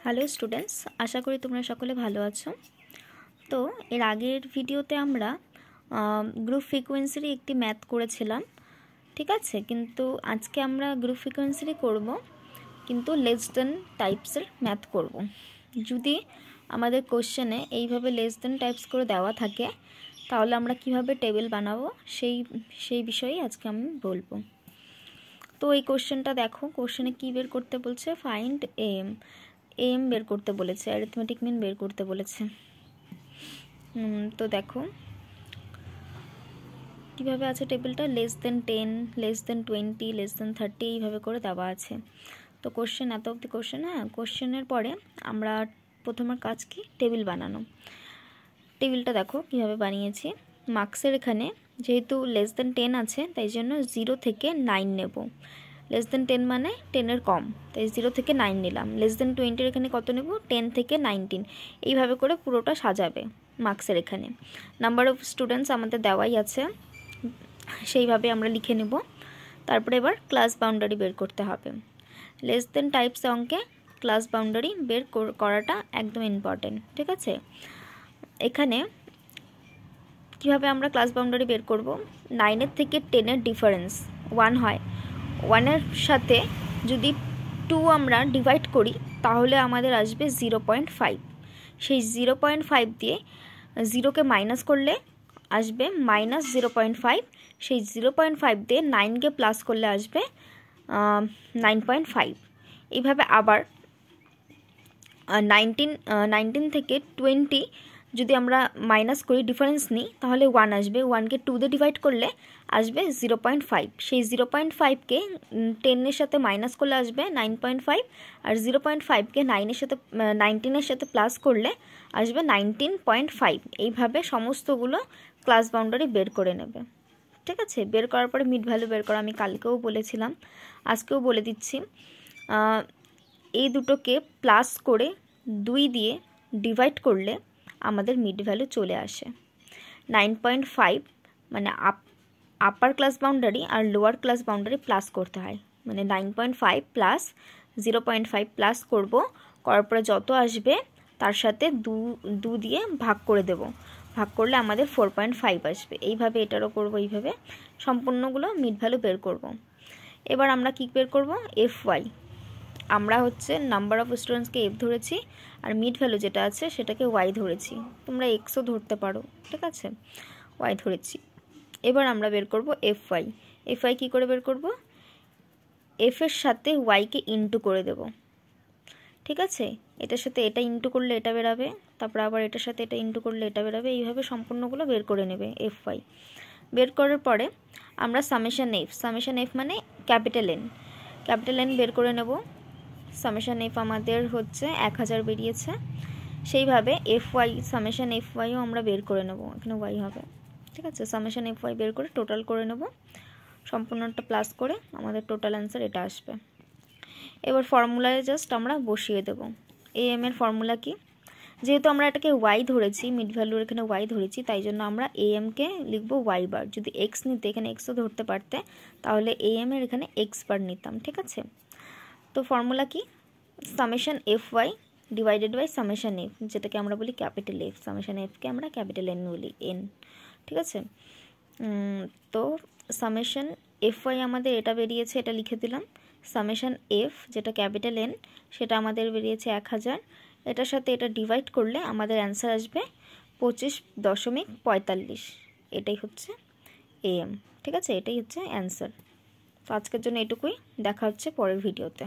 Hello students, আশা করি তোমরা সকলে ভালো আছো। তো এর আগের ভিডিওতে আমরা গ্রুপ ফ্রিকোয়েন্সির একটি ম্যাথ করেছিলাম, ঠিক আছে। কিন্তু আজকে আমরা গ্রুপ ফ্রিকোয়েন্সিরই করব, কিন্তু লেস দেন টাইপসের ম্যাথ করব। যদি আমাদের কোশ্চেনে এইভাবে লেস দেন টাইপস করে দেওয়া থাকে, তাহলে আমরা কিভাবে টেবিল বানাবো সেই বিষয়েই আজকে আমি বলবো। তো এই কোশ্চেনটা দেখো, কোশ্চেনে কী বের করতে বলছে, ফাইন্ড এম বের করতে বলেছে, অ্যারিথমেটিক মিন বের করতে বলেছে। তো দেখো কীভাবে আছে টেবিলটা, less than 10, less than 20, less than 30 এইভাবে করে দেওয়া আছে। তো কোশ্চেন এত অব্দি কোশ্চেন। কোশ্চেনের পরে আমরা প্রথমের কাজ কি, টেবিল বানানো। টেবিলটা দেখো কীভাবে বানিয়েছি। মার্কসের এখানে যেহেতু লেস দেন 10 আছে, তাই জন্য 0 থেকে 9 নেব। লেস দেন 10 মানে 10-এর কম, তাই 0 থেকে 9 নিলাম। লেস দেন 20-এর এখানে কত নেব, 10 থেকে 19। এইভাবে করে পুরোটা সাজাবে মার্কসের এখানে। নাম্বার অফ স্টুডেন্টস আমাদের দেওয়াই আছে, সেইভাবে আমরা লিখে নেব। তারপরে এবার ক্লাস বাউন্ডারি বের করতে হবে। লেস দেন টাইপস অঙ্কে ক্লাস বাউন্ডারি বের করাটা একদম ইম্পর্টেন্ট, ঠিক আছে। এখানে কীভাবে আমরা ক্লাস বাউন্ডারি বের করব, 9-এর থেকে 10-এর ডিফারেন্স 1 হয়। 1-এর সাথে যদি 2 আমরা ডিভাইড করি, তাহলে আমাদের আসবে 0.5। সেই 0.5 দিয়ে 0কে মাইনাস করলে আসবে -0.5। সেই 0.5 দিয়ে 9কে প্লাস করলে আসবে 9.5। এইভাবে আবার 19 থেকে 20 যদি আমরা মাইনাস করি, ডিফারেন্স নিই, তাহলে 1 আসবে। 1কে 2 দিয়ে ডিভাইড করলে আসবে 0.5। সেই 0.5কে 10-এর সাথে মাইনাস করলে আসবে 9.5, আর 0.5কে 19-এর সাথে প্লাস করলে আসবে 19.5। এইভাবে সমস্তগুলো ক্লাস বাউন্ডারি বের করে নেবে, ঠিক আছে। বের করার পরে মিড ভ্যালু বের করা আমি কালকেও বলেছিলাম, আজকেও বলে দিচ্ছি। এই দুটোকে প্লাস করে 2 দিয়ে ডিভাইড করলে আমাদের মিড ভ্যালু চলে আসে 9.5। মানে আপার ক্লাস বাউন্ডারি আর লোয়ার ক্লাস বাউন্ডারি প্লাস করতে হয়, মানে 9.5 প্লাস 0.5 প্লাস করার পরে যত আসবে তার সাথে 2 দিয়ে ভাগ করে দেব। ভাগ করলে আমাদের 4.5 আসবে। এইভাবে এটারও করব, এইভাবে সম্পূর্ণগুলো মিড ভ্যালু বের করব। এবার আমরা কি বের করব, FY। আমরা হচ্ছে নাম্বার অফ স্টুডেন্টসকে F ধরেছি, আর মিড ভ্যালু যেটা আছে সেটাকে Y ধরেছি। তোমরা Xও ধরতে পারো, ঠিক আছে, Y ধরেছি। এবার আমরা বের করব FY। FY কী করে বের করব, F-এর সাথে Y-কে ইন্টু করে দেব, ঠিক আছে। এটার সাথে এটা ইন্টু করলে এটা বেরাবে, তারপর আবার এটার সাথে এটা ইন্টু করলে এটা বেরাবে। এইভাবে সম্পূর্ণগুলো বের করে নেবে FY। বের করার পরে আমরা সামেশন F মানে ক্যাপিটাল N বের করে নেব। সামেশন F আমাদের হচ্ছে 1000 বেরিয়েছে। সেইভাবে FY সামেশন FYও আমরা বের করে নেব, এখানে Y হবে, ঠিক আছে। সামেশন FY বের করে টোটাল করে নেব, সম্পূর্ণটা প্লাস করে আমাদের টোটাল অ্যান্সার এটা আসবে। এবার ফর্মুলায় জাস্ট আমরা বসিয়ে দেব। AM এর ফর্মুলা কি, যেহেতু আমরা এটাকে Y ধরেছি, মিড ভ্যালুর এখানে Y ধরেছি, তাই জন্য আমরা AM-কে লিখব Y বার। যদি X নিতে, এখানে Xও ধরতে পারতে, তাহলে AM এর এখানে X বার নিতাম, ঠিক আছে। তো ফর্মুলা কি, summation FY divided by summation F, যেটাকে আমরা বলি ক্যাপিটাল F। সামেশন F-কে আমরা ক্যাপিটাল N বলি, N, ঠিক আছে। তো সামেশন FY আমাদের এটা বেরিয়েছে, এটা লিখে দিলাম। সামেশন F যেটা ক্যাপিটাল N, সেটা আমাদের বেরিয়েছে 1000। এটার সাথে এটা ডিভাইড করলে আমাদের অ্যান্সার আসবে 25.45। এটাই হচ্ছে AM, ঠিক আছে, এটাই হচ্ছে অ্যান্সার। তো আজকের জন্য এটুকুই, দেখা হচ্ছে পরের ভিডিওতে।